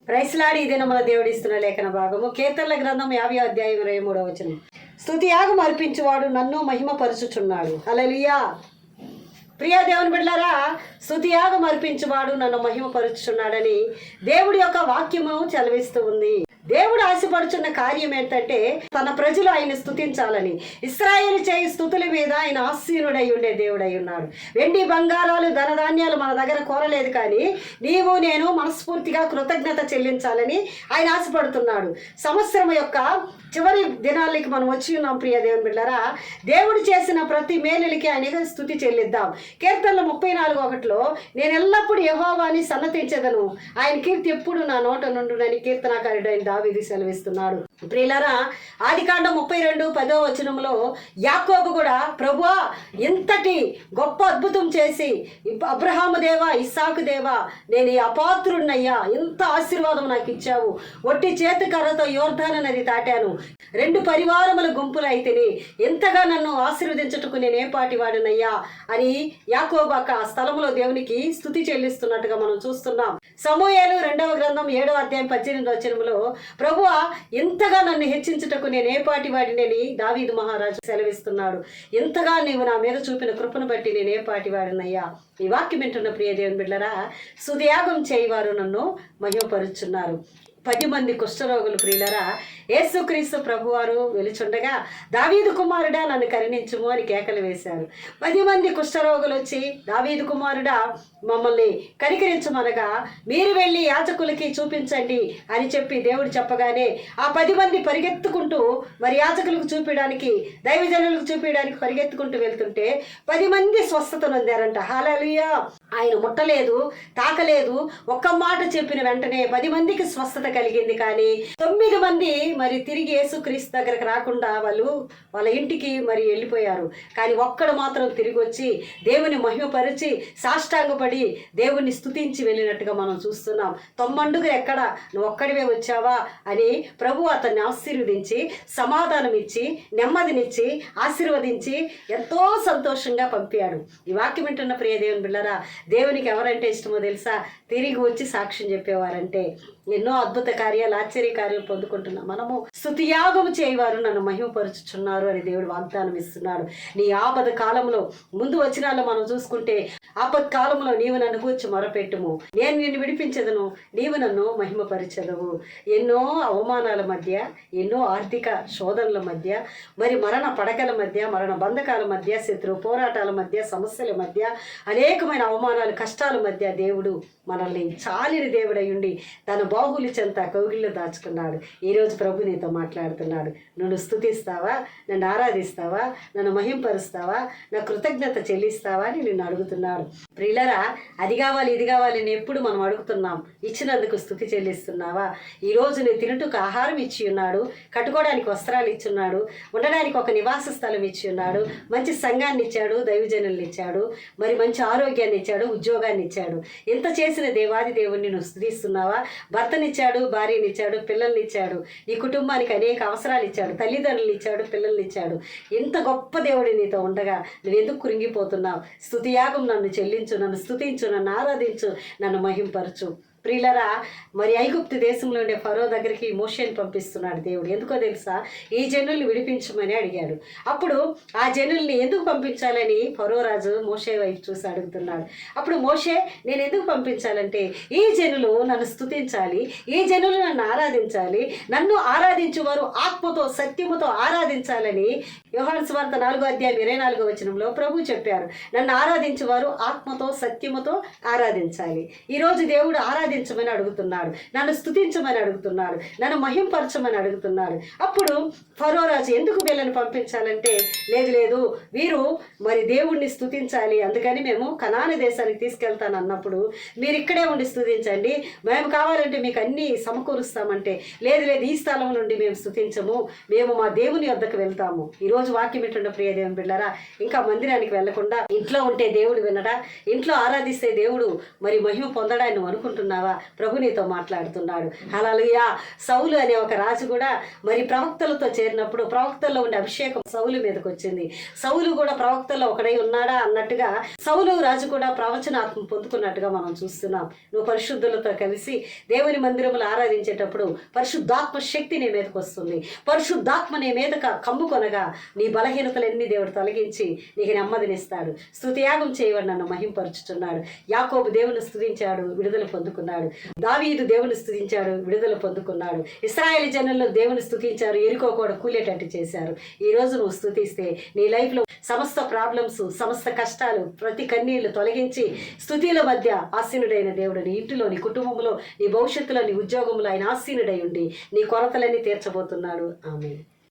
ప్రైస్లాడి ఇదే మన దేవుడు ఇస్తున్న లేఖన భాగము కీర్తనల గ్రంథం 50 అధ్యాయం 23వ వచనం. స్తుతి యాగం అర్పించువాడు నన్ను మహిమపరచుచున్నాడు. హల్లెలూయా. ప్రియ దేవుని బిడ్డలారా, స్తుతి యాగం అర్పించువాడు నన్ను మహిమపరచుచున్నాడని దేవుడి యొక్క వాక్యము చదివిస్తూ ఉంది. దేవుడు ఆశపడుచున్న కార్యం ఏంటంటే తన ప్రజలు ఆయన స్తుతించాలని. ఇశ్రాయేలు చేయి స్తుతుల మీద ఆయన ఆసీనుడై ఉండే దేవుడై ఉన్నాడు. వెండి బంగారాలు ధనధాన్యాలు మన దగ్గర కోరలేదు, కానీ నీవు నేను మనస్ఫూర్తిగా కృతజ్ఞత చెల్లించాలని ఆయన ఆశపడుతున్నాడు. సంవత్సరం యొక్క చివరి దినాలకి మనం వచ్చి ఉన్నాం. ప్రియ దేవుని బిడ్డలారా, దేవుడు చేసిన ప్రతి మేలులకి ఆయన స్తుతి చెల్లిద్దాం. కీర్తనలు 34:1 నేను ఎల్లప్పుడూ యెహోవాని సన్నతించెదను, ఆయన కీర్తి ఎప్పుడు నా నోట నుండునని కీర్తనాకారుడైన దావీదు సెలవిస్తున్నాడు. ప్రియులారా, ఆదికాండం 32:10వ వచనంలో యాకోబు కూడా ప్రభువా ఇంతటి గొప్ప అద్భుతం చేసి అబ్రహాము దేవా ఇస్సాకు దేవా నేను ఈ అపాత్రున్నయ్యా, ఇంత ఆశీర్వాదం నాకు ఇచ్చావు, ఒట్టి చేతికర్రతో యోర్దాను నది దాటాను, 2 పరివారముల గుంపులైతిని, ఎంతగా నన్ను ఆశీర్వదించుటకు నేనే పాటి వాడినయ్యా అని యాకోబు ఆ స్థలంలో దేవునికి స్తుతి చెల్లిస్తున్నట్టుగా మనం చూస్తున్నాం. సమూయేలు 2వ గ్రంథం 7వ అధ్యాయం 18వ వచనంలో ప్రభువా ఎంతగా నన్ను హెచ్చించుటకు నేనే పాటి వాడినని దావీదు మహారాజు సెలవిస్తున్నాడు. ఎంతగా నీవు నా మీద చూపిన కృపను బట్టి నేనే పాటి వాడినయ్యా. ఈ వాక్యం వింటున్న ప్రియ దేవుని బిడ్డలారా, స్తుతియాగం చేయవారు నన్ను మహిమపరుచున్నారు. 10 మంది కుష్ఠరోగులు ప్రియులరా యేసుక్రీస్తు ప్రభువారు వెలుచుండగా దావీదు కుమారుడా నన్ను కరుణించుము అని కేకలు వేశారు. 10 మంది కుష్ఠరోగులు వచ్చి దావీదు కుమారుడా మమ్మల్ని కనికరించమనగా మీరు వెళ్ళి యాజకులకి చూపించండి అని చెప్పి దేవుడు చెప్పగానే ఆ 10 మంది పరిగెత్తుకుంటూ మరి యాజకులకు చూపించడానికి దైవజనులకు చూపించడానికి పరిగెత్తుకుంటూ వెళ్తుంటే 10 మంది స్వస్థత నొందారంట. హల్లెలూయా. ఆయన ముట్టలేదు, తాకలేదు, ఒక్క మాట చెప్పిన వెంటనే 10 మందికి స్వస్థత కలిగింది. కానీ 9 మంది మరి తిరిగి యేసుక్రీస్తు దగ్గరకు రాకుండా వాళ్ళ ఇంటికి మరి వెళ్ళిపోయారు. కానీ ఒక్కడు మాత్రం తిరిగి వచ్చి దేవుని మహిమపరిచి సాష్టాంగపడి దేవుణ్ణి స్తుతించి వెళ్ళినట్టుగా మనం చూస్తున్నాం. 90 ఎక్కడ నువ్వు ఒక్కడివే వచ్చావా అని ప్రభు అతన్ని ఆశీర్వదించి సమాధానం ఇచ్చి నెమ్మదినిచ్చి ఆశీర్వదించి ఎంతో సంతోషంగా పంపాడు. ఈ వాక్యం వింటున్న ప్రియ దేవుని బిళ్ళరా, దేవునికి ఎవరంటే ఇష్టమో తెలుసా? తిరిగి వచ్చి సాక్ష్యం చెప్పేవారంటే. ఎన్నో అద్భుత కార్యాలు ఆశ్చర్య కార్యాలు పొందుకుంటున్నాం. మనము స్తుతియాగము చేయవారు నన్ను మహిమపరుచుచున్నారు అని దేవుడు వాగ్దానం ఇస్తున్నాడు. నీ ఆపద కాలంలో ముందు వచనాల్లో మనం చూసుకుంటే ఆపద కాలంలో నీవు నన్ను కూర్చి మొరపెట్టుము, నేను నిన్ను విడిపించదను, నీవు నన్ను మహిమపరిచెదవు. ఎన్నో అవమానాల మధ్య, ఎన్నో ఆర్థిక శోధనల మధ్య, మరి మరణ పడకల మధ్య, మరణ బంధకాల మధ్య, శత్రు పోరాటాల మధ్య, సమస్యల మధ్య, అనేకమైన అవమానాలు కష్టాల మధ్య దేవుడు మనల్ని చాలిన దేవుడై ఉండి తన బాహులి చెంత కౌగిల్లో దాచుకున్నాడు. ఈరోజు ప్రభు నీతో మాట్లాడుతున్నాడు. నన్ను స్తుతిస్తావా, నన్ను ఆరాధిస్తావా, నన్ను మహింపరుస్తావా, నా కృతజ్ఞత చెల్లిస్తావా అని నిన్ను అడుగుతున్నాడు. ప్రియులరా, అది కావాలి ఇది కావాలి అని ఎప్పుడు మనం అడుగుతున్నాం. ఇచ్చినందుకు స్తుతి చెల్లిస్తున్నావా? ఈరోజు నేను తినుటకు ఆహారం ఇచ్చి ఉన్నాడు, కట్టుకోవడానికి వస్త్రాలు ఇచ్చున్నాడు, ఉండడానికి ఒక నివాస స్థలం ఇచ్చి ఉన్నాడు, మంచి సంఘాన్ని ఇచ్చాడు, దైవజనుల్ని ఇచ్చాడు, మరి మంచి ఆరోగ్యాన్ని ఇచ్చాడు, ఉద్యోగాన్ని ఇచ్చాడు. ఇంత చేసిన దేవాది దేవుణ్ణి నువ్వు స్తుతిస్తున్నావా? భర్తనిచ్చాడు, భార్యనిచ్చాడు, పిల్లల్ని ఇచ్చాడు, నీ కుటుంబానికి అనేక అవసరాలు ఇచ్చాడు, తల్లిదండ్రులు ఇచ్చాడు, పిల్లల్ని ఇచ్చాడు. ఇంత గొప్ప దేవుడి నీతో ఉండగా నువ్వెందుకు కృంగిపోతున్నావు? స్తుతియాగం నన్ను చెల్లించు, నన్ను స్తుతించు, నన్ను ఆరాధించు, నన్ను మహింపరచు. ప్రియులరా, మరి ఐగుప్తు దేశంలో ఉండే ఫరో దగ్గరికి మోషేని పంపిస్తున్నాడు దేవుడు. ఎందుకో తెలుసా? ఈ జనుల్ని విడిపించమని అడిగాడు. అప్పుడు ఆ జనుల్ని ఎందుకు పంపించాలని ఫరో రాజు మోషే వైపు చూసి అడుగుతున్నాడు. అప్పుడు మోషే నేను ఎందుకు పంపించాలంటే ఈ జనులు నన్ను స్తుతించాలి, ఈ జనులు నన్ను ఆరాధించాలి, నన్ను ఆరాధించువారు ఆత్మతో సత్యముతో ఆరాధించాలని యోహాను సువార్త 4వ అధ్యాయం 24వ వచనంలో ప్రభు చెప్పారు. నన్ను ఆరాధించువారు ఆత్మతో సత్యముతో ఆరాధించాలి. ఈరోజు దేవుడు ఆరాధించమని అడుగుతున్నాడు, నన్ను స్తుతించమని అడుగుతున్నాడు, నన్ను మహింపరచమని అడుగుతున్నాడు. అప్పుడు ఫరో రాజు ఎందుకు వీళ్ళని పంపించాలంటే లేదు వీరు మరి దేవుణ్ణి స్తుతించాలి, అందుకని మేము కనాను దేశానికి తీసుకెళ్తాను అన్నప్పుడు మీరు ఇక్కడే ఉండి స్తుతించండి, మేము కావాలంటే మీకు అన్నీ సమకూరుస్తామంటే లేదు ఈ స్థలం నుండి మేము స్తుతించము, మేము మా దేవుని వద్దకు వెళ్తాము. ఈరోజు వాక్యం ఏంటంటే ప్రియ దేవుని బిడ్డలారా, ఇంకా మందిరానికి వెళ్లకుండా ఇంట్లో ఉంటే దేవుడు వినడా? ఇంట్లో ఆరాధిస్తే దేవుడు మరి మహిమ పొందడా నువ్వు అనుకుంటున్నావా? చేస్తున్నావా? ప్రభు నీతో మాట్లాడుతున్నాడు. హల్లెలూయా. సౌలు అనే ఒక రాజు కూడా మరి ప్రవక్తలతో చేరినప్పుడు ప్రవక్తల్లో ఉండే అభిషేకం సౌలు మీదకి వచ్చింది. సౌలు కూడా ప్రవక్తల్లో ఒకడై ఉన్నాడా అన్నట్టుగా సౌలు రాజు కూడా ప్రవచనాత్మ పొందుకున్నట్టుగా మనం చూస్తున్నాం. నువ్వు పరిశుద్ధులతో కలిసి దేవుని మందిరములు ఆరాధించేటప్పుడు పరిశుద్ధాత్మ శక్తి నీ మీదకి వస్తుంది. పరిశుద్ధాత్మ నీ మీద కమ్ముకొనగా నీ బలహీనతలన్నీ దేవుడు తొలగించి నీకు నెమ్మదినిస్తాడు. స్తుతియాగం చేయవని నన్ను మహింపరుచుతున్నాడు. యాకోబు దేవుని స్తుతించాడు, విడుదల పొందుకున్నాడు. దావీదు దేవుని స్తుతించాడు, విడుదల పొందుకున్నాడు. ఇశ్రాయేలు జనులను దేవుని స్తుతించారు, ఎరికో కూడా కూలేటట్టు చేశారు. ఈ రోజు నువ్వు స్తుతిస్తే నీ లైఫ్లో సమస్త ప్రాబ్లమ్స్, సమస్త కష్టాలు, ప్రతి కన్నీళ్లు తొలగించి స్తుతిల మధ్య ఆసీనుడైన దేవుడు నీ ఇంటిలో, నీ కుటుంబంలో, నీ భవిష్యత్తులో, నీ ఉద్యోగంలో ఆయన ఆసీనుడై ఉండి నీ కొరతలన్నీ తీర్చబోతున్నాడు. ఆమేన్.